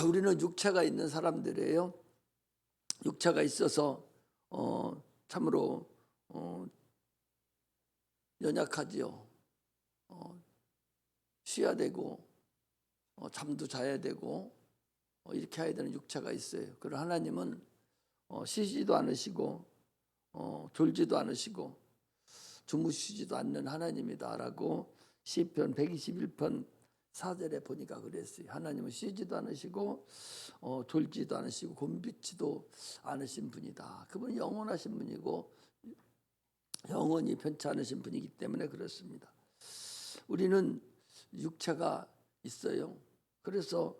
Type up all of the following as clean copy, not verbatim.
우리는 육체가 있는 사람들이에요. 육체가 있어서 참으로 연약하지요. 쉬어야 되고 잠도 자야 되고 이렇게 해야 되는 육체가 있어요. 그러나 하나님은 쉬지도 않으시고 졸지도 않으시고 주무시지도 않는 하나님이다라고 시편 121편 4절에 보니까 그랬어요. 하나님은 쉬지도 않으시고 졸지도 않으시고 곤비치도 않으신 분이다. 그분은 영원하신 분이고 영원히 변치 않으신 분이기 때문에 그렇습니다. 우리는 육체가 있어요. 그래서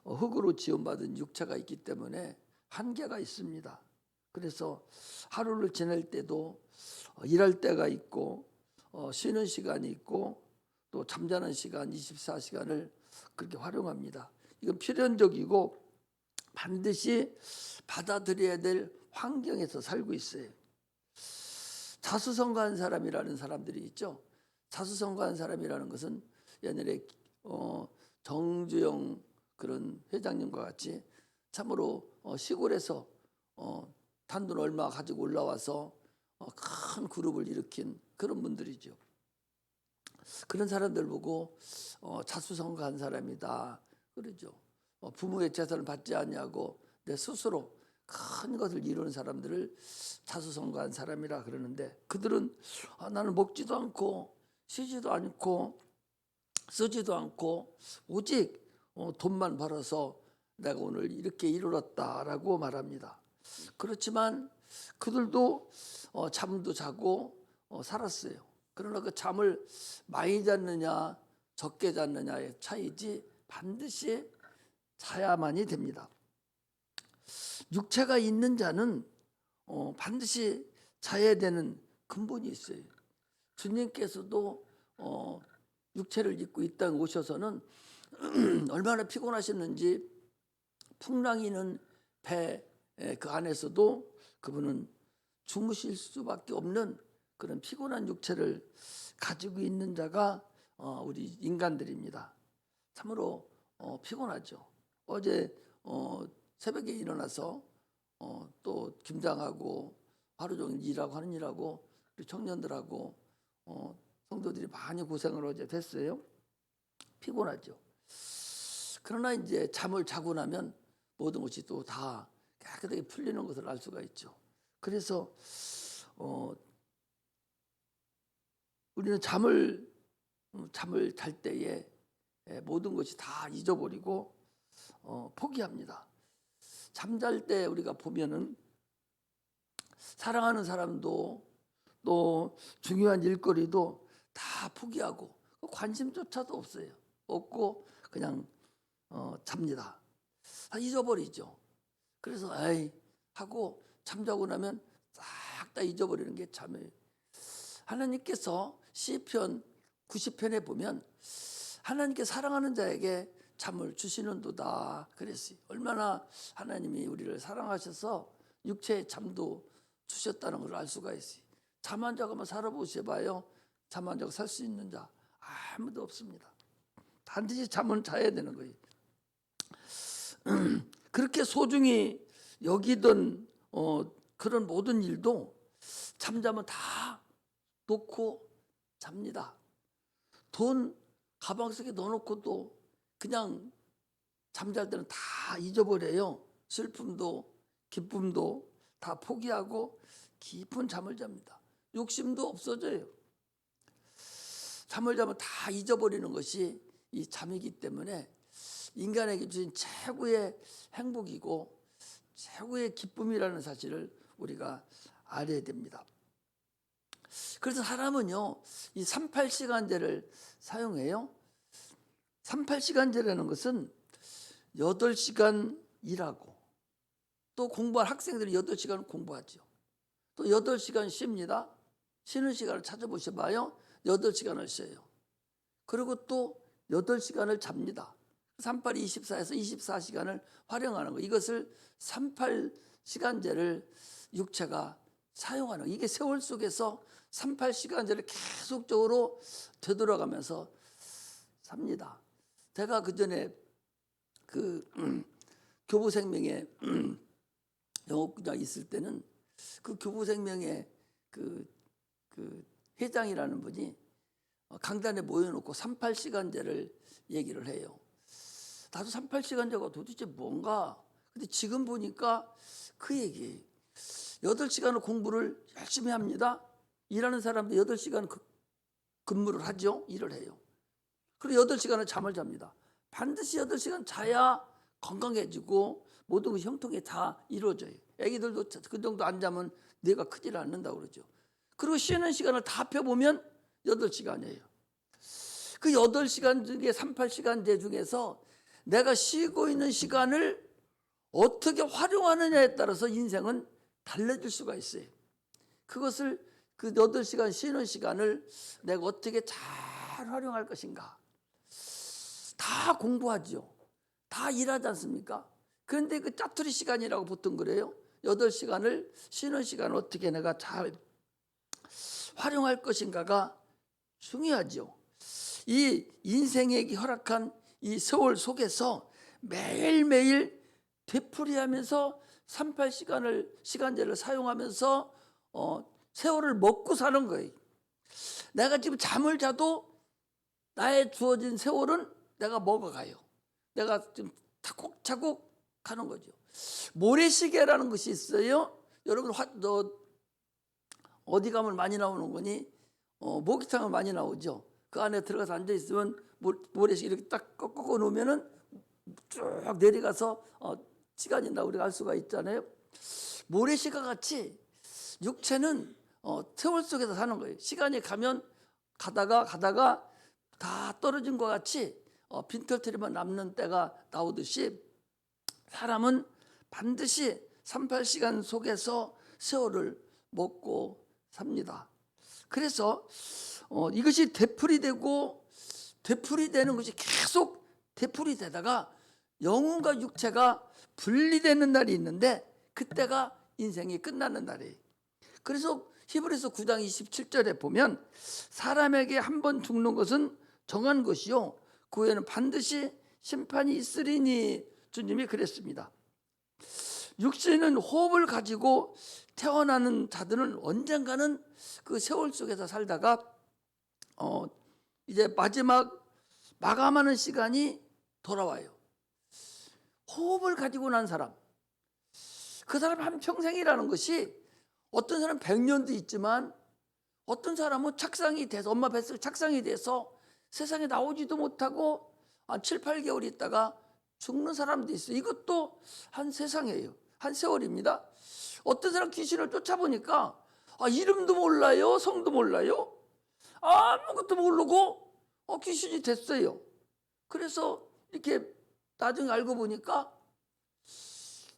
흙으로 지음받은 육체가 있기 때문에 한계가 있습니다. 그래서 하루를 지낼 때도 일할 때가 있고 쉬는 시간이 있고 또 잠자는 시간 24시간을 그렇게 활용합니다. 이건 필연적이고 반드시 받아들여야 될 환경에서 살고 있어요. 자수성가한 사람이라는 사람들이 있죠. 자수성가한 사람이라는 것은 옛날에 정주영 그런 회장님과 같이 참으로 시골에서 단돈 얼마 가지고 올라와서 큰 그룹을 일으킨 그런 분들이죠. 그런 사람들 보고 자수성가한 사람이다 그러죠. 부모의 재산을 받지 않냐고 내 스스로 큰 것을 이루는 사람들을 자수성가한 사람이라 그러는데 그들은 나는 먹지도 않고 쉬지도 않고 쓰지도 않고 오직 돈만 벌어서 내가 오늘 이렇게 이루었다라고 말합니다. 그렇지만 그들도 잠도 자고 살았어요. 그러나 그 잠을 많이 잤느냐 적게 잤느냐의 차이지 반드시 자야만이 됩니다. 육체가 있는 자는 반드시 자야 되는 근본이 있어요. 주님께서도 육체를 입고 이 땅에 오셔서는 얼마나 피곤하셨는지 풍랑이는 배 그 안에서도 그분은 주무실 수밖에 없는 그런 피곤한 육체를 가지고 있는 자가 우리 인간들입니다. 참으로 피곤하죠. 어제 새벽에 일어나서 또 김장하고 하루 종일 일하고 하는 일하고 우리 청년들하고 성도들이 많이 고생을 어제 했어요. 피곤하죠. 그러나 이제 잠을 자고 나면 모든 것이 또 다 깨끗하게 풀리는 것을 알 수가 있죠. 그래서 우리는 잠을 잘 때에 모든 것이 다 잊어버리고 포기합니다. 잠잘 때 우리가 보면은 사랑하는 사람도 또 중요한 일거리도 다 포기하고 관심조차도 없고 그냥 잡니다. 다 잊어버리죠. 그래서 에이 하고 잠자고 나면 싹 다 잊어버리는 게 잠이에요. 하나님께서 시편 90편에 보면 하나님께 사랑하는 자에게 잠을 주시는도다 그랬어요. 얼마나 하나님이 우리를 사랑하셔서 육체의 잠도 주셨다는 걸 알 수가 있어요. 잠 안 자고 한번 살아보셔봐요. 잠 안 자고 살 수 있는 자 아무도 없습니다. 반드시 잠은 자야 되는 거예요. 그렇게 소중히 여기던 그런 모든 일도 잠자면 다 놓고 잡니다. 돈 가방 속에 넣어놓고도 그냥 잠잘 때는 다 잊어버려요. 슬픔도 기쁨도 다 포기하고 깊은 잠을 잡니다. 욕심도 없어져요. 잠을 자면 다 잊어버리는 것이 이 잠이기 때문에 인간에게 주신 최고의 행복이고 최고의 기쁨이라는 사실을 우리가 알아야 됩니다. 그래서 사람은요, 이 38시간제를 사용해요. 38시간제라는 것은 8시간 일하고 또 공부할 학생들이 8시간 공부하죠. 또 8시간 쉽니다. 쉬는 시간을 찾아보셔봐요. 8시간을 쉬어요. 그리고 또 8시간을 잡니다. 38이 24에서 24시간을 활용하는 거. 이것을 38시간제를 육체가 사용하는 거. 이게 세월 속에서 38시간제를 계속적으로 되돌아가면서 삽니다. 제가 그 전에 교부생명에 영업장 있을 때는 그 교부생명의 그 회장이라는 분이 강단에 모여놓고 38시간제를 얘기를 해요. 나도 38시간제가 도대체 뭔가. 근데 지금 보니까 그 얘기 8시간을 공부를 열심히 합니다. 일하는 사람도 8시간 근무를 하죠. 일을 해요. 그리고 8시간을 잠을 잡니다. 반드시 8시간 자야 건강해지고 모든 것이 형통이 다 이루어져요. 애기들도 그 정도 안 자면 뇌가 크질 않는다고 그러죠. 그리고 쉬는 시간을 다 펴보면 8시간이에요. 그 8시간 중에 38시간제 중에서 내가 쉬고 있는 시간을 어떻게 활용하느냐에 따라서 인생은 달라질 수가 있어요. 그것을 그 8시간 쉬는 시간을 내가 어떻게 잘 활용할 것인가. 다 공부하죠. 다 일하지 않습니까? 그런데 그 짜투리 시간이라고 보통 그래요. 8시간을 쉬는 시간을 어떻게 내가 잘 활용할 것인가가 중요하죠. 이 인생에게 허락한 이 세월 속에서 매일매일 되풀이하면서 38시간제를 사용하면서 세월을 먹고 사는 거예요. 내가 지금 잠을 자도 나의 주어진 세월은 내가 먹어가요. 내가 좀 차곡차곡 가는 거죠. 모래시계라는 것이 있어요. 여러분 어디 가면 많이 나오는 거니? 목욕탕은 많이 나오죠. 그 안에 들어가서 앉아 있으면 모래시계 이렇게 딱 꺾어 놓으면은 쭉 내려가서 시간이 나 우리가 알 수가 있잖아요. 모래시계 같이 육체는 세월 속에서 사는 거예요. 시간이 가면 가다가 다 떨어진 것 같이 빈털터리만 남는 때가 나오듯이 사람은 반드시 38시간 속에서 세월을 먹고 삽니다. 그래서 이것이 되풀이되는 것이 계속 되풀이되다가 영혼과 육체가 분리되는 날이 있는데 그때가 인생이 끝나는 날이에요. 그래서 히브리서 9장 27절에 보면 사람에게 한 번 죽는 것은 정한 것이요 그 후에는 반드시 심판이 있으리니 주님이 그랬습니다. 육신은 호흡을 가지고 태어나는 자들은 언젠가는 그 세월 속에서 살다가 이제 마감하는 시간이 돌아와요. 호흡을 가지고 난 사람, 그 사람 한평생이라는 것이 어떤 사람은 100년도 있지만 어떤 사람은 착상이 돼서 엄마 뱃속에 착상이 돼서 세상에 나오지도 못하고 한 7, 8개월 있다가 죽는 사람도 있어요. 이것도 한 세상이에요. 한 세월입니다. 어떤 사람 귀신을 쫓아보니까 이름도 몰라요. 성도 몰라요. 아무것도 모르고 귀신이 됐어요. 그래서 이렇게 나중에 알고 보니까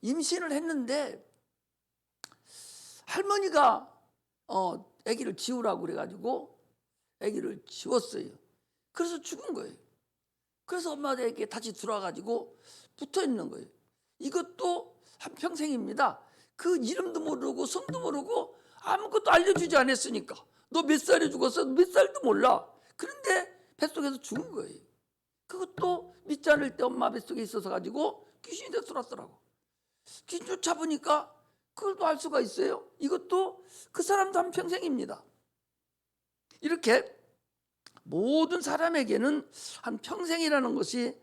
임신을 했는데 할머니가 아기를 지우라고 그래가지고 아기를 지웠어요. 그래서 죽은 거예요. 그래서 엄마에게 다시 들어와가지고 붙어 있는 거예요. 이것도 한평생입니다. 그 이름도 모르고 성도 모르고 아무것도 알려주지 않았으니까 너 몇 살에 죽었어? 몇 살도 몰라. 그런데 뱃속에서 죽은 거예요. 그것도 믿지 않을 때 엄마 뱃속에 있어서 가지고 귀신이 돼서 돌아왔더라고. 귀신 쫓아보니까 그걸 또 알 수가 있어요. 이것도 그 사람도 한평생입니다. 이렇게 모든 사람에게는 한평생이라는 것이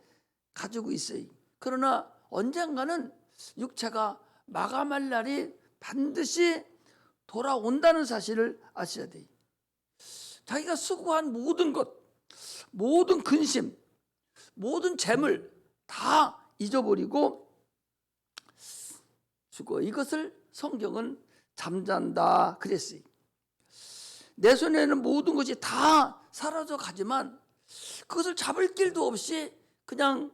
가지고 있어요. 그러나 언젠가는 육체가 마감할 날이 반드시 돌아온다는 사실을 아셔야 돼요. 자기가 수고한 모든 것, 모든 근심, 모든 재물 다 잊어버리고 죽어. 이것을 성경은 잠잔다 그랬어요. 내 손에는 모든 것이 다 사라져 가지만 그것을 잡을 길도 없이 그냥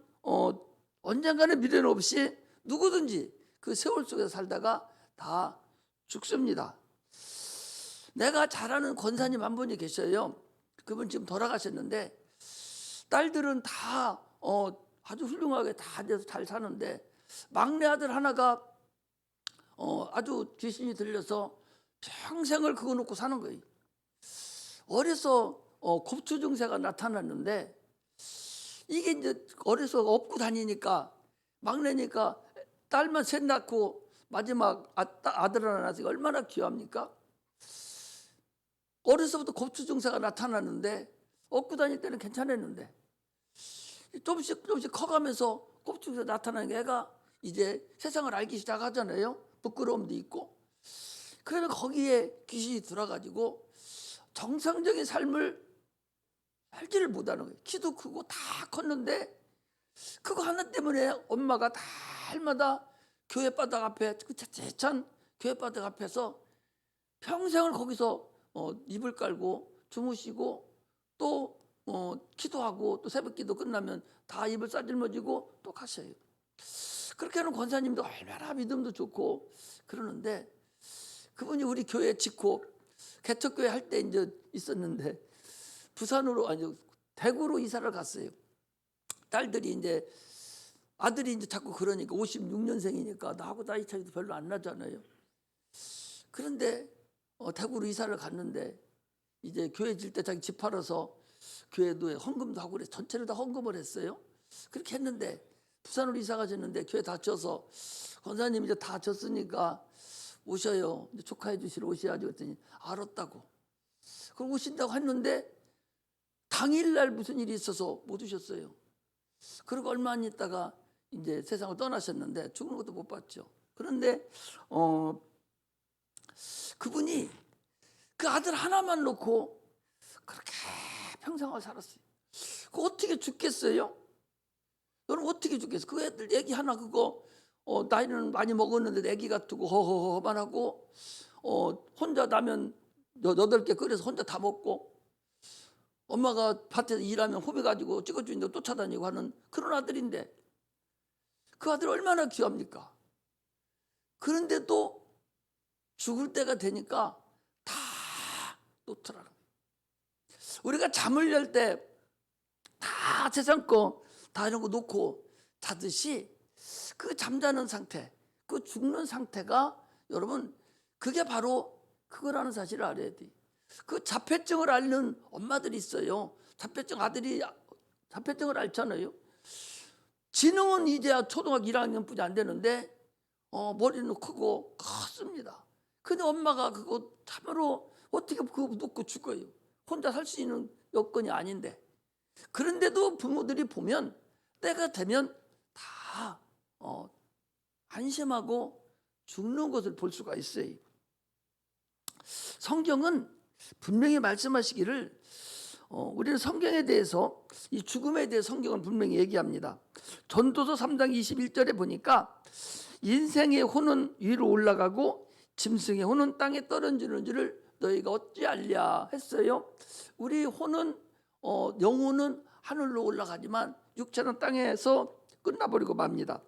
언젠가는 미련 없이 누구든지 그 세월 속에 살다가 다 죽습니다. 내가 잘 아는 권사님 한 분이 계셔요. 그분 지금 돌아가셨는데 딸들은 다 아주 훌륭하게 다 돼서 잘 사는데 막내 아들 하나가 아주 귀신이 들려서 평생을 그거 놓고 사는 거예요. 어려서 곱추 증세가 나타났는데 이게 이제 어려서 업고 다니니까 막내니까 딸만 셋 낳고 마지막 아들 하나 낳았으니까 얼마나 귀합니까? 어려서부터 곱추 증세가 나타나는데 업고 다닐 때는 괜찮았는데 조금씩 커가면서 곱추 증세가 나타나는 게 애가 이제 세상을 알기 시작하잖아요. 부끄러움도 있고. 그러면 거기에 귀신이 들어가지고 정상적인 삶을 살지를 못하는 거예요. 키도 크고 다 컸는데 그거 하나 때문에 엄마가 달마다 교회 바닥 앞에 그 제찬 교회 바닥 앞에서 평생을 거기서 이불 깔고 주무시고 또 기도하고 또 새벽기도 끝나면 다 이불 싸질머지고 또 가셔요. 그렇게 하는 권사님도 얼마나 믿음도 좋고 그러는데 그분이 우리 교회 직후 개척교회 할 때 이제 있었는데 부산으로 아니 대구로 이사를 갔어요. 딸들이 이제 아들이 이제 자꾸 그러니까 56년생이니까 나하고 나이 차이도 별로 안 나잖아요. 그런데 대구로 이사를 갔는데 이제 교회 질 때 자기 집 팔아서 교회도 헌금도 하고 그래 전체를 다 헌금을 했어요. 그렇게 했는데 부산으로 이사 가셨는데 교회 다 져서 권사님 이제 다 졌으니까 오셔요. 이제 축하해 주시러 오셔야죠. 그랬더니 알았다고. 그럼 오신다고 했는데 당일날 무슨 일이 있어서 못 오셨어요. 그리고 얼마 안 있다가 이제 세상을 떠나셨는데 죽는 것도 못 봤죠. 그런데 그분이 그 아들 하나만 놓고 그렇게 평생을 살았어요. 그 어떻게 죽겠어요? 여러분 어떻게 죽겠어요? 그 애들 애기 하나 그거 나이는 많이 먹었는데 애기 같고 허허허만 하고 혼자 라면 8개 끓여서 혼자 다 먹고 엄마가 밭에서 일하면 호비 가지고 찍어주는데 쫓아다니고 하는 그런 아들인데 그 아들 얼마나 귀합니까? 그런데도 죽을 때가 되니까 다 놓더라는 거예요. 우리가 잠을 잘 때 다 세상 거 다 이런 거 놓고 자듯이 그 잠자는 상태, 그 죽는 상태가 여러분 그게 바로 그거라는 사실을 알아야 돼. 그 자폐증을 앓는 엄마들이 있어요. 자폐증 아들이 자폐증을 앓잖아요. 지능은 이제야 초등학교 1학년뿐이 안 되는데 머리는 크고 컸습니다. 근데 엄마가 그거 참으로 어떻게 그거 놓고 죽어요. 혼자 살 수 있는 여건이 아닌데. 그런데도 부모들이 보면 때가 되면 다 안심하고 죽는 것을 볼 수가 있어요. 성경은 분명히 말씀하시기를 우리는 성경에 대해서 이 죽음에 대해 성경은 분명히 얘기합니다. 전도서 3장 21절에 보니까 인생의 혼은 위로 올라가고 짐승의 혼은 땅에 떨어지는 줄을 너희가 어찌 알랴 했어요. 우리 혼은 영혼은 하늘로 올라가지만 육체는 땅에서 끝나버리고 맙니다.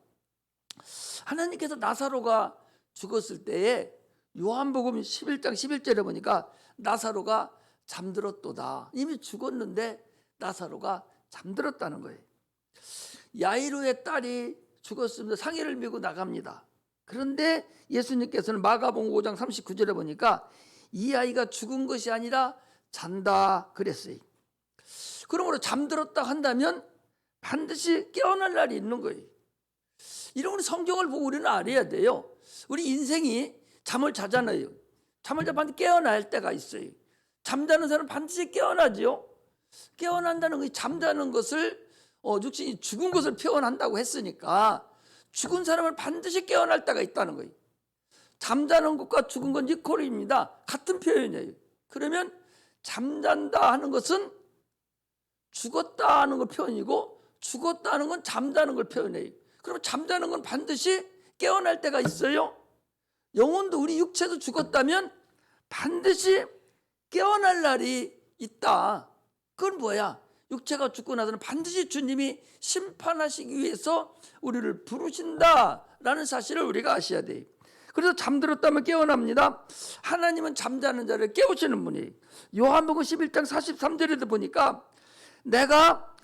하나님께서 나사로가 죽었을 때에 요한복음 11장 11절에 보니까 나사로가 잠들었도다. 이미 죽었는데 나사로가 잠들었다는 거예요. 야이로의 딸이 죽었습니다. 상해를 메고 나갑니다. 그런데 예수님께서는 마가복음 5장 39절에 보니까 이 아이가 죽은 것이 아니라 잔다 그랬어요. 그러므로 잠들었다 한다면 반드시 깨어날 날이 있는 거예요. 이런 걸 성경을 보고 우리는 알아야 돼요. 우리 인생이 잠을 자잖아요. 잠을 자면 반드시 깨어날 때가 있어요. 잠자는 사람은 반드시 깨어나죠. 깨어난다는 것이 잠자는 것을 육신이 죽은 것을 표현한다고 했으니까 죽은 사람은 반드시 깨어날 때가 있다는 거예요. 잠자는 것과 죽은 건 이퀄입니다. 같은 표현이에요. 그러면 잠잔다 하는 것은 죽었다 하는 걸 표현이고 죽었다 하는 건 잠자는 걸 표현해요. 그럼 잠자는 건 반드시 깨어날 때가 있어요. 영혼도 우리 육체도 죽었다면 반드시 깨어날 날이 있다. 그건 뭐야? 육체가 죽고 나서는 반드시 주님이 심판하시기 위해서 우리를 부르신다라는 사실을 우리가 아셔야 돼요. 그래서 잠들었다면 깨어납니다. 하나님은 잠자는 자를 깨우시는 분이에요. 요한복음 11장 43절에도 보니까 내가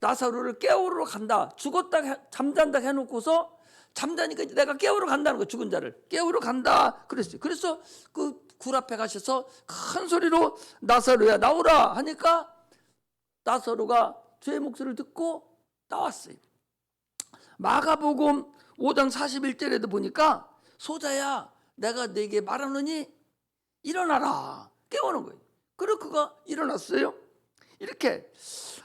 나사로를 깨우러 간다. 죽었다 잠잔다 해놓고서 잠자니까 내가 깨우러 간다는 거예요. 죽은 자를 깨우러 간다 그랬어요. 그래서 그 굴 앞에 가셔서 큰 소리로 나사로야 나오라 하니까 나사로가 주의 목소리를 듣고 나왔어요. 마가복음 5장 41절에도 보니까 소자야 내가 네게 말하노니 일어나라 깨우는 거예요. 그리고 그가 일어났어요. 이렇게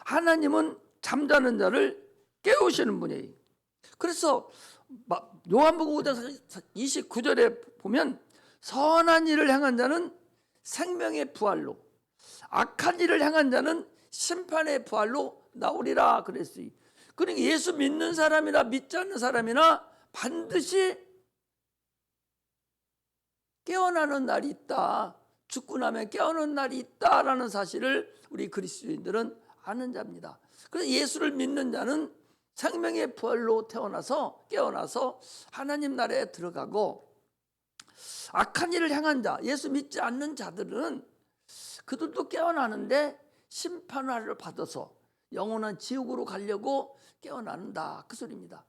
하나님은 잠자는 자를 깨우시는 분이에요. 그래서 요한복음 5장 29절에 보면 선한 일을 행한 자는 생명의 부활로 악한 일을 행한 자는 심판의 부활로 나오리라 그랬어요. 그러니까 예수 믿는 사람이나 믿지 않는 사람이나 반드시 깨어나는 날이 있다. 죽고 나면 깨어나는 날이 있다라는 사실을 우리 그리스도인들은 아는 자입니다. 그래서 예수를 믿는 자는 생명의 부활로 태어나서 깨어나서 하나님 나라에 들어가고, 악한 일을 행한 자, 예수 믿지 않는 자들은 그들도 깨어나는데 심판을 받아서 영원한 지옥으로 가려고 깨어난다 그 소리입니다.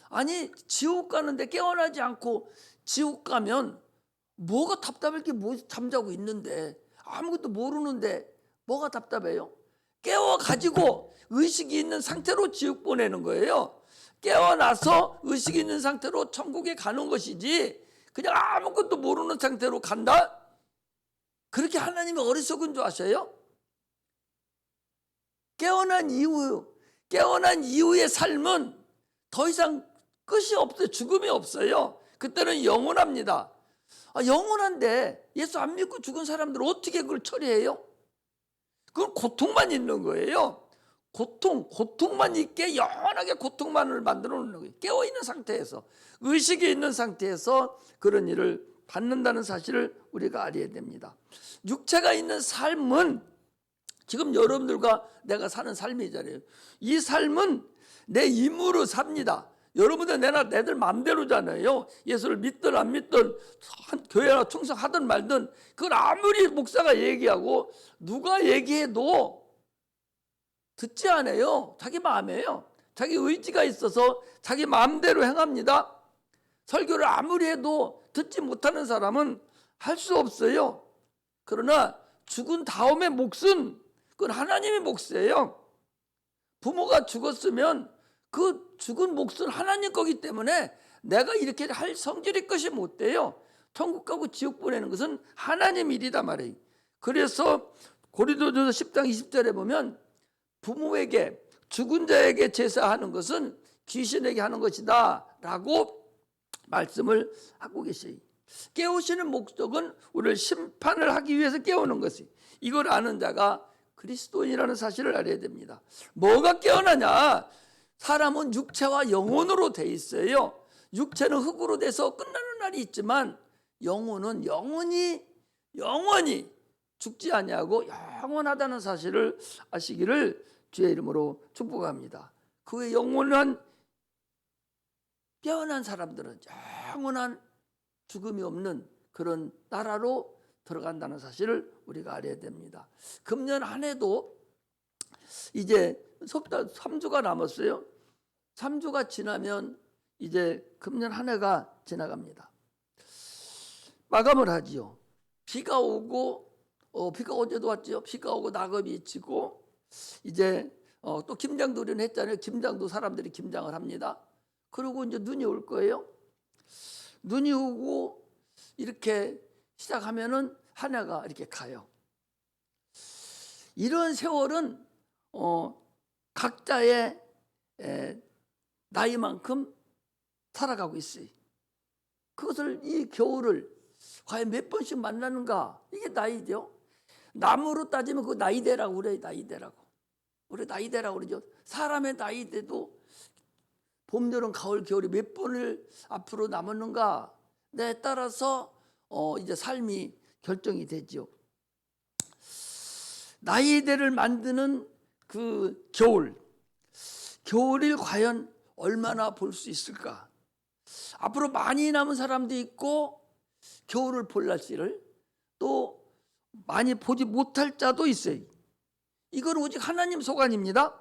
아니 지옥 가는데 깨어나지 않고 지옥 가면 뭐가 답답할 게 뭐, 잠자고 있는데 아무것도 모르는데 뭐가 답답해요? 깨워가지고 의식이 있는 상태로 지옥 보내는 거예요. 깨어나서 의식이 있는 상태로 천국에 가는 것이지 그냥 아무것도 모르는 상태로 간다? 그렇게 하나님이 어리석은 줄 아셔요? 깨어난 이후의 삶은 더 이상 끝이 없어요. 죽음이 없어요. 그때는 영원합니다. 영원한데 예수 안 믿고 죽은 사람들은 어떻게 그걸 처리해요? 그건 고통만 있는 거예요. 고통만 있게 영원하게 고통만을 만들어 놓는 거예요. 깨어있는 상태에서, 의식이 있는 상태에서 그런 일을 받는다는 사실을 우리가 알아야 됩니다. 육체가 있는 삶은 지금 여러분들과 내가 사는 삶이잖아요. 이 삶은 내 힘으로 삽니다. 여러분들 내들 마음대로잖아요. 예수를 믿든 안 믿든 교회나 충성하든 말든 그걸 아무리 목사가 얘기하고 누가 얘기해도 듣지 않아요. 자기 마음이에요. 자기 의지가 있어서 자기 마음대로 행합니다. 설교를 아무리 해도 듣지 못하는 사람은 할 수 없어요. 그러나 죽은 다음의 몫은 그건 하나님의 몫이에요. 부모가 죽었으면 그 죽은 몫은 하나님 거기 때문에 내가 이렇게 할 성질의 것이 못 돼요. 천국 가고 지옥 보내는 것은 하나님 일이다 말이에요. 그래서 고린도전서 10장 20절에 보면 부모에게 죽은 자에게 제사하는 것은 귀신에게 하는 것이다 라고 말씀을 하고 계세요. 깨우시는 목적은 우리를 심판을 하기 위해서 깨우는 것이, 이걸 아는 자가 그리스도인이라는 사실을 알아야 됩니다. 뭐가 깨어나냐? 사람은 육체와 영혼으로 돼 있어요. 육체는 흙으로 돼서 끝나는 날이 있지만 영혼은 영원히 죽지 아니하고 영원하다는 사실을 아시기를 주의 이름으로 축복합니다. 그 영원한 깨어난 사람들은 영원한 죽음이 없는 그런 나라로 들어간다는 사실을 우리가 알아야 됩니다. 금년 한 해도 이제 3주가 남았어요. 3주가 지나면 이제 금년 한 해가 지나갑니다. 마감을 하지요. 비가 오고 비가 어제도 왔죠. 비가 오고 낙엽이 지고 이제 또 김장도리는 했잖아요. 김장도 사람들이 김장을 합니다. 그리고 이제 눈이 올 거예요. 눈이 오고 이렇게 시작하면은 한 해가 이렇게 가요. 이런 세월은 각자의 나이만큼 살아가고 있어요. 그것을 이 겨울을 과연 몇 번씩 만나는가? 이게 나이죠. 나무로 따지면 그 나이대라고 그래요. 나이대라고. 우리 나이대라고 그러죠. 사람의 나이대도 봄, 여름, 가을, 겨울이 몇 번을 앞으로 남았는가에 따라서 이제 삶이 결정이 되죠. 나이대를 만드는 그 겨울을 과연 얼마나 볼 수 있을까? 앞으로 많이 남은 사람도 있고 겨울을 볼 날씨를 또 많이 보지 못할 자도 있어요. 이건 오직 하나님 소관입니다.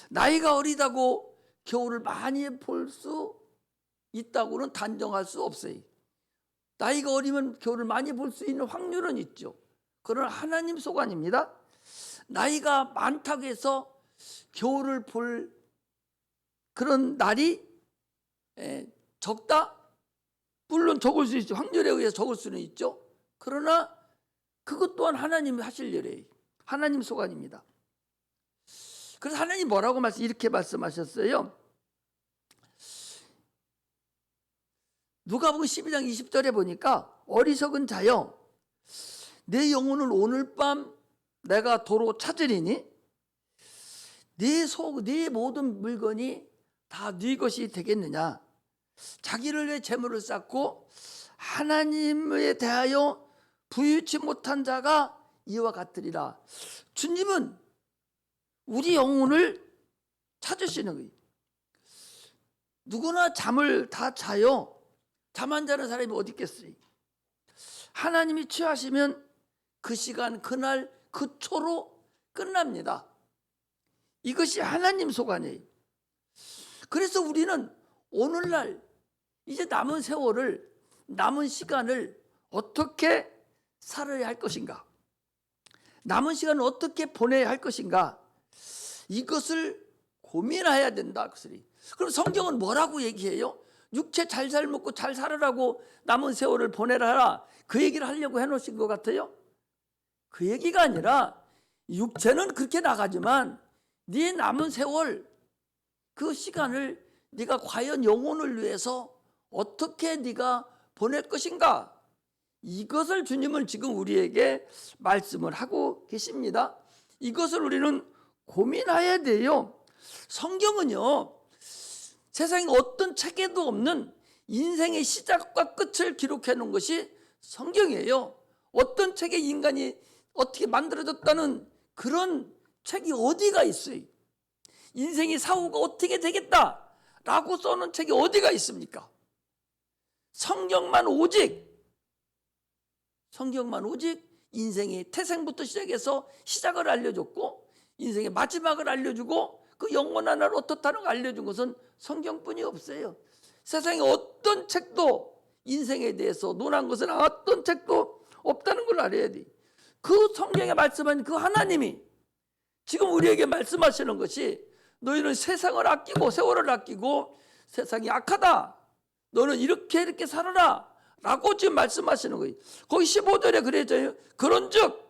나이가 어리다고 겨울을 많이 볼 수 있다고는 단정할 수 없어요. 나이가 어리면 겨울을 많이 볼 수 있는 확률은 있죠. 그러나 하나님 소관입니다. 나이가 많다고 해서 겨울을 볼 그런 날이 적다? 물론 적을 수 있죠. 확률에 의해서 적을 수는 있죠. 그러나 그것 또한 하나님이 하실 일이에요. 하나님 소관입니다. 그래서 하나님 뭐라고 이렇게 말씀하셨어요. 누가복음 12장 20절에 보니까 어리석은 자여 내 영혼을 오늘 밤 내가 도로 찾으리니 네 모든 물건이 다 네 것이 되겠느냐. 자기를 위해 재물을 쌓고 하나님에 대하여 부유치 못한 자가 이와 같으리라. 주님은 우리 영혼을 찾으시는 거예요. 누구나 잠을 다 자요. 잠 안 자는 사람이 어디 있겠어요. 하나님이 취하시면 그 시간, 그날, 그 초로 끝납니다. 이것이 하나님 소관이에요. 그래서 우리는 오늘날 이제 남은 세월을, 남은 시간을 어떻게 살아야 할 것인가, 남은 시간을 어떻게 보내야 할 것인가, 이것을 고민해야 된다. 그럼 성경은 뭐라고 얘기해요? 육체 잘 살먹고 잘 살아라고 남은 세월을 보내라, 그 얘기를 하려고 해놓으신 것 같아요. 그 얘기가 아니라 육체는 그렇게 나가지만 네 남은 세월, 그 시간을 네가 과연 영혼을 위해서 어떻게 네가 보낼 것인가, 이것을 주님은 지금 우리에게 말씀을 하고 계십니다. 이것을 우리는 고민해야 돼요. 성경은요, 세상에 어떤 책에도 없는 인생의 시작과 끝을 기록해 놓은 것이 성경이에요. 어떤 책에 인간이 어떻게 만들어졌다는 그런 책이 어디가 있어요? 인생의 사후가 어떻게 되겠다라고 써놓은 책이 어디가 있습니까? 성경만 오직 인생의 태생부터 시작해서 시작을 알려줬고 인생의 마지막을 알려주고 그 영원한 날 어떻다는 걸 알려준 것은 성경뿐이 없어요. 세상에 어떤 책도 인생에 대해서 논한 것은 어떤 책도 없다는 걸 알아야 돼. 그 성경에 말씀한 그 하나님이 지금 우리에게 말씀하시는 것이 너희는 세상을 아끼고 세월을 아끼고 세상이 악하다, 너는 이렇게 살아라 라고 지금 말씀하시는 거예요. 거기 15절에 그래져요. 그런즉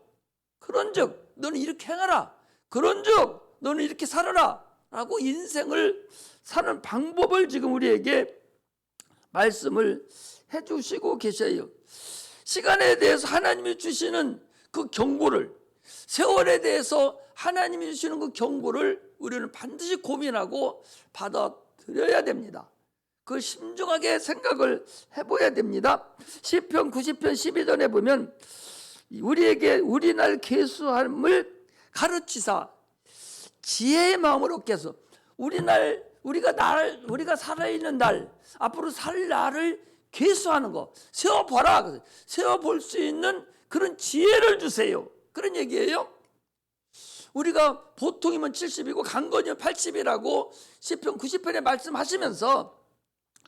너는 이렇게 행하라, 그런즉 너는 이렇게 살아라 라고 인생을 사는 방법을 지금 우리에게 말씀을 해주시고 계셔요. 시간에 대해서 하나님이 주시는 그 경고를, 세월에 대해서 하나님이 주시는 그 경고를 우리는 반드시 고민하고 받아들여야 됩니다. 그걸 신중하게 생각을 해봐야 됩니다. 시편 90편 12절에 보면 우리에게 우리 날 계수함을 가르치사 지혜의 마음을 얻게 해서 우리가 살아있는 날, 앞으로 살 날을 계수하는 거, 세워봐라, 세워볼 수 있는 그런 지혜를 주세요, 그런 얘기예요. 우리가 보통이면 70이고 강건이면 80이라고 시편 90편에 말씀하시면서,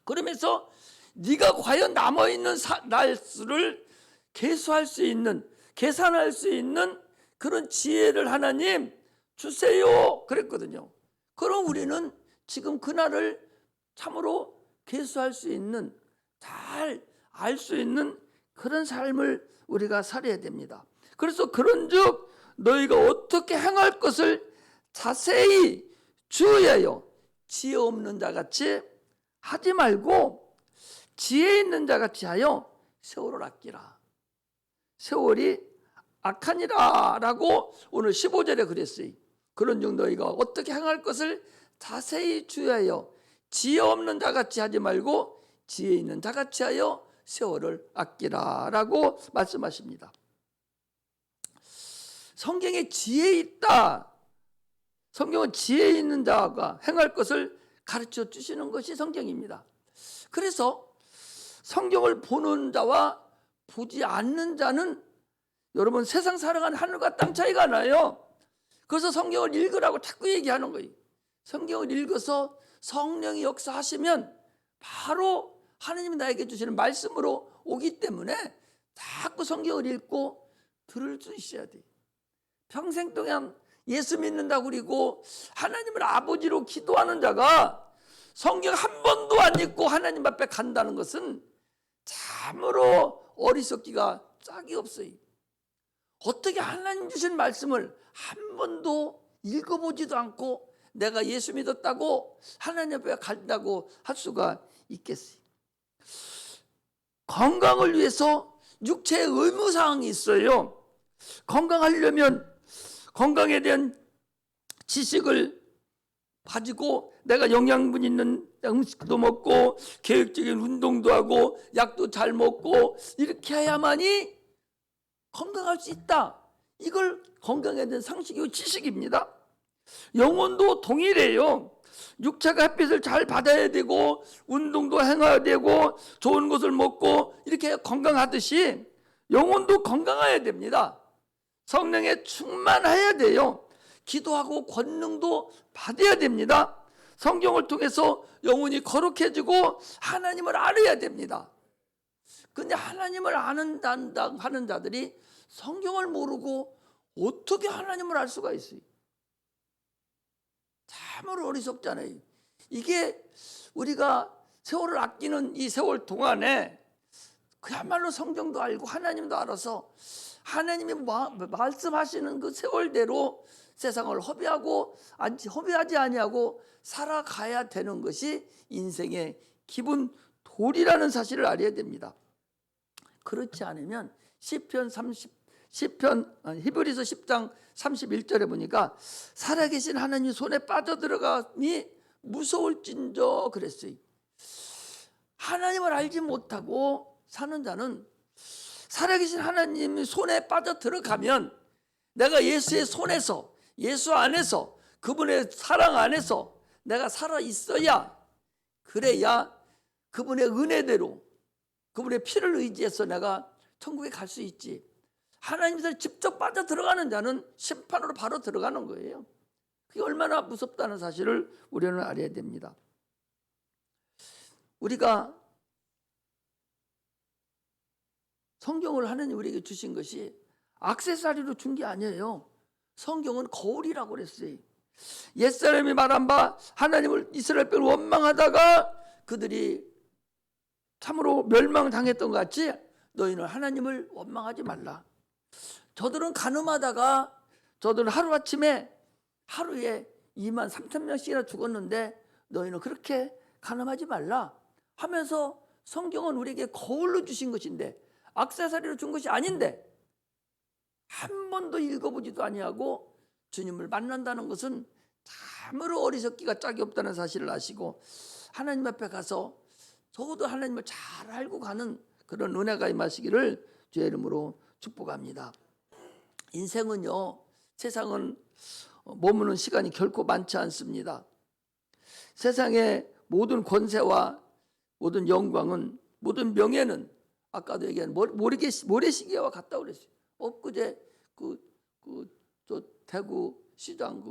그러면서 네가 과연 남아있는 날수를 계수할 수 있는, 계산할 수 있는 그런 지혜를 하나님 주세요 그랬거든요. 그럼 우리는 지금 그날을 참으로 계수할 수 있는, 잘 알 수 있는 그런 삶을 우리가 살아야 됩니다. 그래서 그런즉 너희가 어떻게 행할 것을 자세히 주의하여 지혜 없는 자같이 하지 말고 지혜 있는 자같이 하여 세월을 아끼라. 세월이 악하니라 라고 오늘 15절에 그랬어요. 그런즉 너희가 어떻게 행할 것을 자세히 주의하여 지혜 없는 자같이 하지 말고 지혜 있는 자같이 하여 세월을 아끼라 라고 말씀하십니다. 성경에 지혜 있다, 성경은 지혜 있는 자가 행할 것을 가르쳐 주시는 것이 성경입니다. 그래서 성경을 보는 자와 보지 않는 자는 여러분 세상 살아가는 하늘과 땅 차이가 나요. 그래서 성경을 읽으라고 자꾸 얘기하는 거예요. 성경을 읽어서 성령이 역사하시면 바로 하나님이 나에게 주시는 말씀으로 오기 때문에 자꾸 성경을 읽고 들을 수 있어야 돼요. 평생 동안 예수 믿는다고 그리고 하나님을 아버지로 기도하는 자가 성경 한 번도 안 읽고 하나님 앞에 간다는 것은 참으로 어리석기가 짝이 없어요. 어떻게 하나님 주신 말씀을 한 번도 읽어보지도 않고 내가 예수 믿었다고 하나님 앞에 간다고 할 수가 있겠어요? 건강을 위해서 육체의 의무사항이 있어요. 건강하려면 건강에 대한 지식을 가지고 내가 영양분 있는 음식도 먹고 계획적인 운동도 하고 약도 잘 먹고 이렇게 해야만이 건강할 수 있다. 이걸 건강에 대한 상식이고 지식입니다. 영혼도 동일해요. 육체가 햇빛을 잘 받아야 되고 운동도 행해야 되고 좋은 것을 먹고 이렇게 건강하듯이 영혼도 건강해야 됩니다. 성령에 충만해야 돼요. 기도하고 권능도 받아야 됩니다. 성경을 통해서 영혼이 거룩해지고 하나님을 알아야 됩니다. 근데 하나님을 하는 자들이 성경을 모르고 어떻게 하나님을 알 수가 있어요? 참으로 어리석잖아요. 이게 우리가 세월을 아끼는 이 세월 동안에 그야말로 성경도 알고 하나님도 알아서 하나님이 말씀하시는 그 세월대로 세상을 허비하지 아니하고 살아가야 되는 것이 인생의 기본 도리라는 사실을 알아야 됩니다. 그렇지 않으면 히브리서 10장 31절에 보니까 살아계신 하나님 손에 빠져들어감이 무서울진저 그랬어요. 하나님을 알지 못하고 사는 자는 살아계신 하나님이 손에 빠져들어가면 내가 예수의 손에서 예수 안에서 그분의 사랑 안에서 내가 살아 있어야 그래야 그분의 은혜대로 그분의 피를 의지해서 내가 천국에 갈 수 있지. 하나님께서 직접 빠져 들어가는 자는 심판으로 바로 들어가는 거예요. 그게 얼마나 무섭다는 사실을 우리는 알아야 됩니다. 우리가 성경을 하나님 우리에게 주신 것이 액세서리로 준 게 아니에요. 성경은 거울이라고 그랬어요. 옛사람이 말한 바 하나님을 이스라엘 백을 원망하다가 그들이 참으로 멸망당했던 것 같이 너희는 하나님을 원망하지 말라. 저들은 가늠하다가 저들은 하루아침에 하루에 2만 3천 명씩이나 죽었는데 너희는 그렇게 가늠하지 말라 하면서 성경은 우리에게 거울로 주신 것인데 액세서리로 준 것이 아닌데 한 번도 읽어보지도 아니하고 주님을 만난다는 것은 참으로 어리석기가 짝이 없다는 사실을 아시고 하나님 앞에 가서 적어도 하나님을 잘 알고 가는 그런 은혜가 임하시기를 주의 이름으로 축복합니다. 인생은요, 세상은 머무는 시간이 결코 많지 않습니다. 세상의 모든 권세와 모든 영광은, 모든 명예는 아까도 얘기한 모래시계와 같다고 그랬어요. 엊그제 저 대구 시장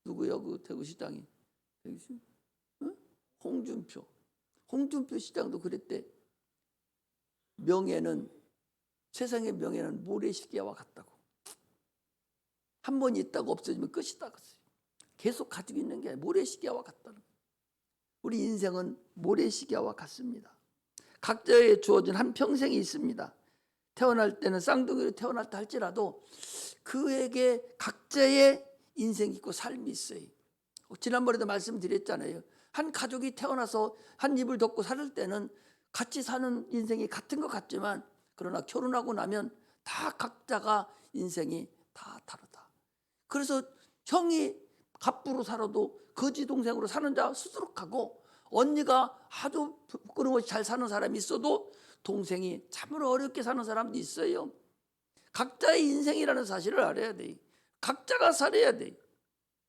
누구요? 그 대구 시장이 홍준표 시장도 그랬대. 명예는 세상의 명예는 모래시계와 같다고. 한 번 있다가 없어지면 끝이다. 계속 가지고 있는 게 모래시계와 같다는 거예요. 우리 인생은 모래시계와 같습니다. 각자에 주어진 한 평생이 있습니다. 태어날 때는 쌍둥이로 태어났다 할지라도 그에게 각자의 인생이 있고 삶이 있어요. 지난번에도 말씀드렸잖아요. 한 가족이 태어나서 한 입을 덮고 살 때는 같이 사는 인생이 같은 것 같지만 그러나 결혼하고 나면 다 각자가 인생이 다 다르다. 그래서 형이 갑부로 살아도 거지 동생으로 사는 자 수두룩하고 언니가 아주 부끄러움없이 잘 사는 사람이 있어도 동생이 참으로 어렵게 사는 사람도 있어요. 각자의 인생이라는 사실을 알아야 돼. 각자가 살아야 돼.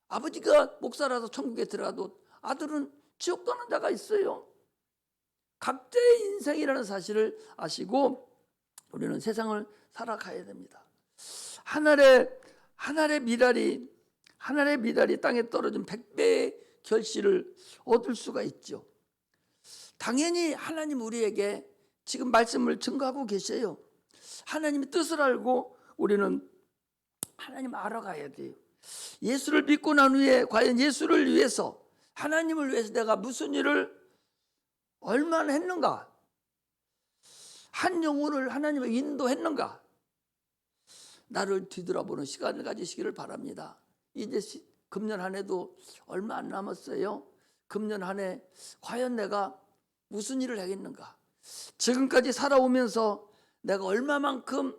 아버지가 목사라서 천국에 들어가도 아들은 지옥 가는 자가 있어요. 각자의 인생이라는 사실을 아시고 우리는 세상을 살아가야 됩니다. 하늘의 미랄이 땅에 떨어진 100배의 결실을 얻을 수가 있죠. 당연히 하나님 우리에게 지금 말씀을 증거하고 계세요. 하나님의 뜻을 알고 우리는 하나님 알아가야 돼요. 예수를 믿고 난 후에 과연 예수를 위해서 하나님을 위해서 내가 무슨 일을 얼마나 했는가? 한 영혼을 하나님의 인도했는가? 나를 뒤돌아보는 시간을 가지시기를 바랍니다. 이제 금년 한 해도 얼마 안 남았어요. 금년 한 해 과연 내가 무슨 일을 하겠는가? 지금까지 살아오면서 내가 얼마만큼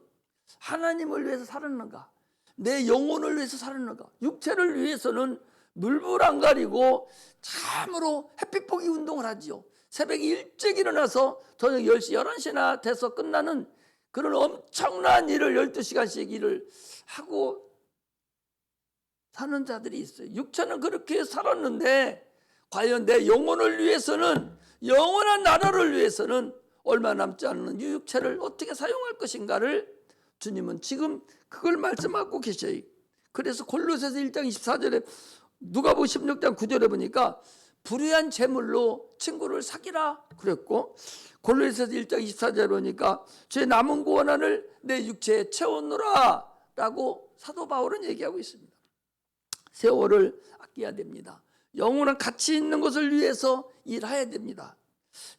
하나님을 위해서 살았는가? 내 영혼을 위해서 살았는가? 육체를 위해서는 물불 안 가리고 참으로 햇빛 보기 운동을 하지요. 새벽에 일찍 일어나서 저녁 10시, 11시나 돼서 끝나는 그런 엄청난 일을 12시간씩 일을 하고 사는 자들이 있어요. 육체는 그렇게 살았는데 과연 내 영혼을 위해서는, 영원한 나라를 위해서는 얼마 남지 않는 이 육체를 어떻게 사용할 것인가를 주님은 지금 그걸 말씀하고 계셔요. 그래서 골로새서 1장 24절에 누가복음 16장 9절에 보니까 불의한 재물로 친구를 사귀라 그랬고, 골로새서 1장 24절에 보니까 제 남은 고난을 내 육체에 채우노라 라고 사도 바울은 얘기하고 있습니다. 세월을 아껴야 됩니다. 영원한 가치 있는 것을 위해서 일해야 됩니다.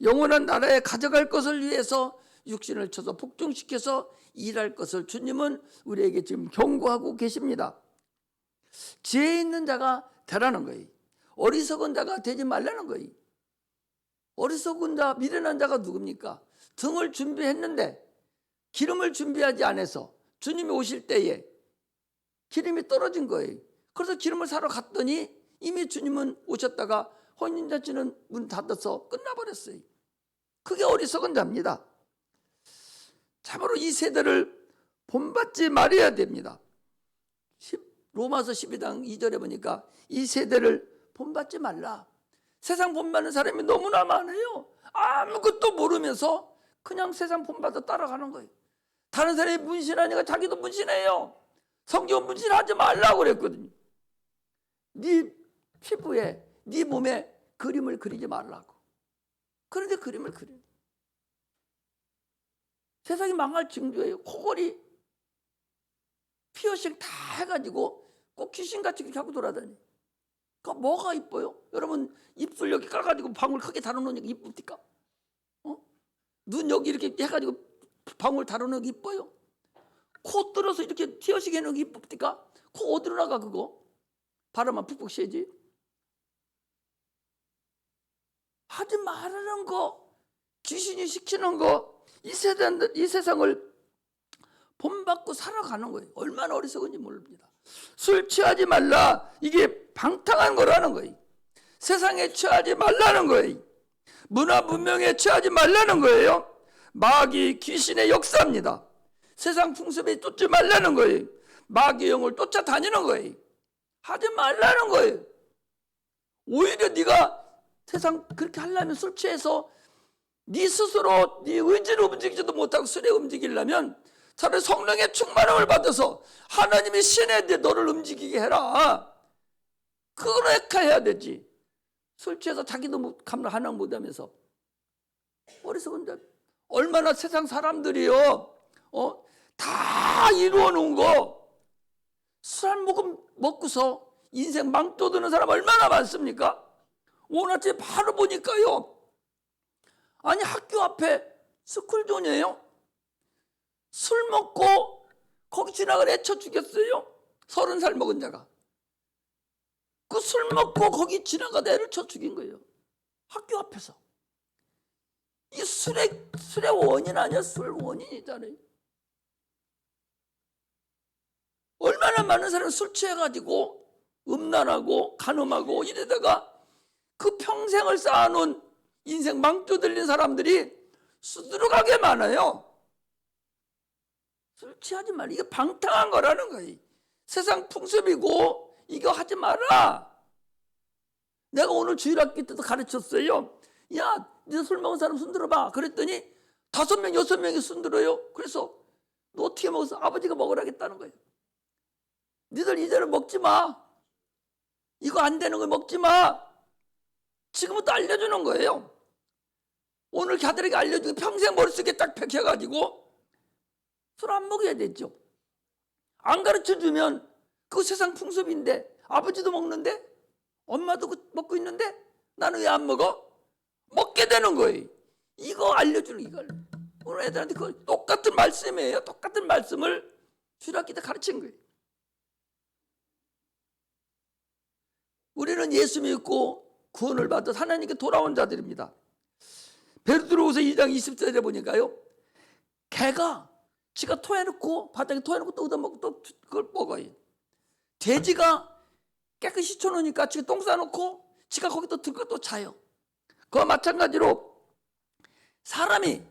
영원한 나라에 가져갈 것을 위해서 육신을 쳐서 복종시켜서 일할 것을 주님은 우리에게 지금 경고하고 계십니다. 지혜 있는 자가 되라는 거예요. 어리석은 자가 되지 말라는 거예요. 어리석은 자, 미련한 자가 누굽니까? 등을 준비했는데 기름을 준비하지 않아서 주님이 오실 때에 기름이 떨어진 거예요. 그래서 기름을 사러 갔더니 이미 주님은 오셨다가 혼인잔치는 문 닫아서 끝나버렸어요. 그게 어리석은 자입니다. 참으로 이 세대를 본받지 말아야 됩니다. 로마서 12장 2절에 보니까 이 세대를 본받지 말라. 세상 본받는 사람이 너무나 많아요. 아무것도 모르면서 그냥 세상 본받아 따라가는 거예요. 다른 사람이 문신하니까 자기도 문신해요. 성경 문신하지 말라고 그랬거든요. 네 피부에, 네 몸에 그림을 그리지 말라고. 그런데 그림을 그려요. 세상이 망할 징조예요. 코골이 피어싱 다 해가지고 꼭 귀신같이 그렇게 하고 돌아다니. 그 뭐가 이뻐요? 여러분 입술 여기 까가지고 방울 크게 달아놓으니까 이쁩니까? 눈 여기 이렇게 해가지고 방울 달아놓으니까 이뻐요? 코 뚫어서 이렇게 피어싱 해놓으니까 이쁩니까? 코 어디로 나가 그거? 바람만 푹푹 쐬지. 하지 말라는 거, 귀신이 시키는 거, 이 세상을 본받고 살아가는 거예요. 얼마나 어리석은지 모릅니다. 술 취하지 말라, 이게 방탕한 거라는 거예요. 세상에 취하지 말라는 거예요. 문화 문명에 취하지 말라는 거예요. 마귀 귀신의 역사입니다. 세상 풍습에 쫓지 말라는 거예요. 마귀 영을 쫓아다니는 거예요. 하지 말라는 거예요. 오히려 네가 세상 그렇게 하려면, 술 취해서 네 스스로 네 의지로 움직이지도 못하고 술에 움직이려면 차라리 성령의 충만함을 받아서 하나님의 신에 대해 너를 움직이게 해라. 그렇게 해야 되지. 술 취해서 자기도 감당 하나 못하면서. 어리석은 자. 얼마나 세상 사람들이요, 다 이루어 놓은 거 술 한 모금 먹고서 인생 망토 드는 사람 얼마나 많습니까? 오늘 아침에 바로 보니까요, 아니 학교 앞에 스쿨존이에요. 술 먹고 거기 지나가 애쳐 죽였어요. 30살 먹은 자가. 그 술 먹고 거기 지나가다 애를 쳐 죽인 거예요. 학교 앞에서. 이 술의 원인 아니야? 술 원인이잖아요. 얼마나 많은 사람이 술 취해가지고 음란하고 간음하고 이러다가 그 평생을 쌓아놓은 인생 망조 들린 사람들이 수두룩하게 많아요. 술 취하지 말라. 이게 방탕한 거라는 거예요. 세상 풍습이고 이거 하지 마라. 내가 오늘 주일학기 때도 가르쳤어요. 야, 너 술 먹은 사람 손 들어봐. 그랬더니 5명, 6명이 손 들어요. 그래서 너 어떻게 먹었어? 아버지가 먹으라겠다는 거예요. 니들 이제는 먹지 마. 이거 안 되는 거 먹지 마. 지금부터 알려주는 거예요. 오늘 가들에게 알려주고 평생 머릿속에 딱 박혀가지고 술 안 먹어야 되죠. 안 가르쳐주면 그거 세상 풍습인데, 아버지도 먹는데 엄마도 먹고 있는데 나는 왜 안 먹어? 먹게 되는 거예요. 이거 알려주는 이걸. 오늘 애들한테 그 똑같은 말씀이에요. 똑같은 말씀을 주일학교 때 가르친 거예요. 우리는 예수 믿고 구원을 받아 하나님께 돌아온 자들입니다. 베드로후서 2장 20절에 보니까요, 개가 지가 토해놓고 바닥에 토해놓고 또 얻어먹고 또 그걸 먹어요. 돼지가 깨끗이 쳐놓으니까 지가 똥 싸놓고 지가 거기 또 들고 또 자요. 그와 마찬가지로 사람이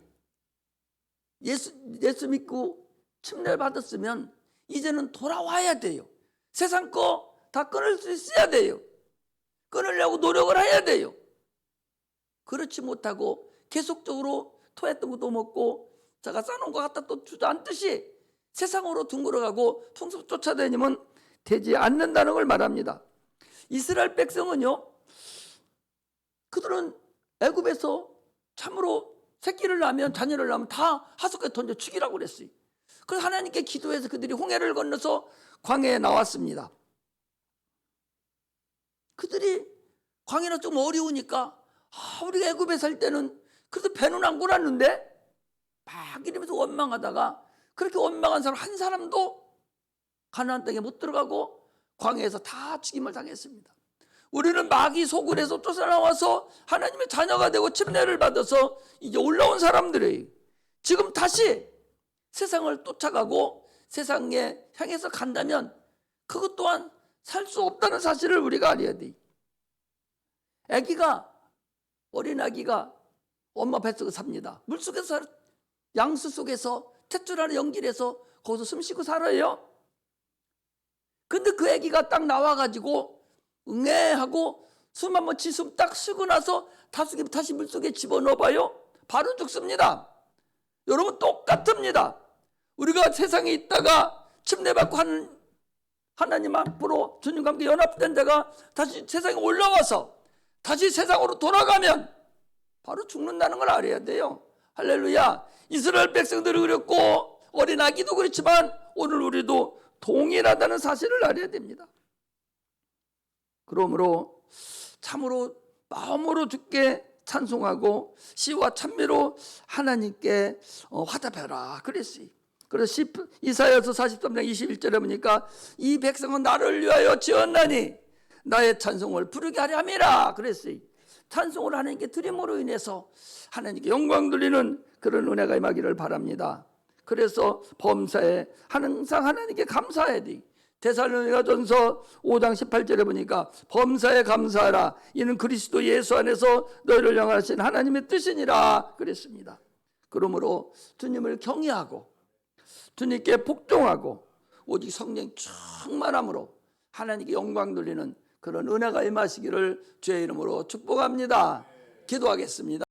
예수 믿고 침례를 받았으면 이제는 돌아와야 돼요. 세상 거 다 끊을 수 있어야 돼요. 끊으려고 노력을 해야 돼요. 그렇지 못하고 계속적으로 토했던 것도 먹고 자가 싸놓은 것 갖다 또 주저앉듯이 세상으로 둥그러가고 풍습 쫓아다니면 되지 않는다는 걸 말합니다. 이스라엘 백성은요, 그들은 애굽에서 참으로 새끼를 낳으면 자녀를 낳으면 다 하수구에 던져 죽이라고 그랬어요. 그래서 하나님께 기도해서 그들이 홍해를 건너서 광야에 나왔습니다. 그들이 광야가 좀 어려우니까 우리가 애굽에 살 때는 그래도 배는 안 고랐는데 막 이러면서 원망하다가 그렇게 원망한 사람 한 사람도 가나안 땅에 못 들어가고 광야에서 다 죽임을 당했습니다. 우리는 마귀 소굴에서 쫓아나와서 하나님의 자녀가 되고 침례를 받아서 이제 올라온 사람들이에요. 지금 다시 세상을 쫓아가고 세상에 향해서 간다면 그것 또한 살 수 없다는 사실을 우리가 알아야 돼. 어린 아기가 엄마 뱃속에 삽니다. 물속에서 양수 속에서 탯줄 안에 연기해서 거기서 숨 쉬고 살아요. 근데 그 아기가 딱 나와가지고 응애하고 숨 한번 숨 딱 쉬고 나서 다시 물속에 집어넣어봐요. 바로 죽습니다. 여러분 똑같습니다. 우리가 세상에 있다가 침례받고 하나님 앞으로 주님과 함께 연합된 자가 다시 세상에 올라와서 다시 세상으로 돌아가면 바로 죽는다는 걸 알아야 돼요. 할렐루야. 이스라엘 백성들이 그랬고 어린 아기도 그렇지만 오늘 우리도 동일하다는 사실을 알아야 됩니다. 그러므로 참으로 마음으로 주께 찬송하고 시와 찬미로 하나님께 화답해라 그랬어요. 그래서 이사야서 43장 21절에 보니까 이 백성은 나를 위하여 지었나니 나의 찬송을 부르게 하려 함이라 그랬어요. 찬송을 하나님께 드림으로 인해서 하나님께 영광 돌리는 그런 은혜가 임하기를 바랍니다. 그래서 범사에 항상 하나님께 감사해야 돼. 데살로니가전서 5장 18절에 보니까 범사에 감사하라. 이는 그리스도 예수 안에서 너희를 향하신 하나님의 뜻이니라 그랬습니다. 그러므로 주님을 경외하고 주님께 복종하고 오직 성령 충만함으로 하나님께 영광 돌리는 그런 은혜가 임하시기를 주의 이름으로 축복합니다. 기도하겠습니다.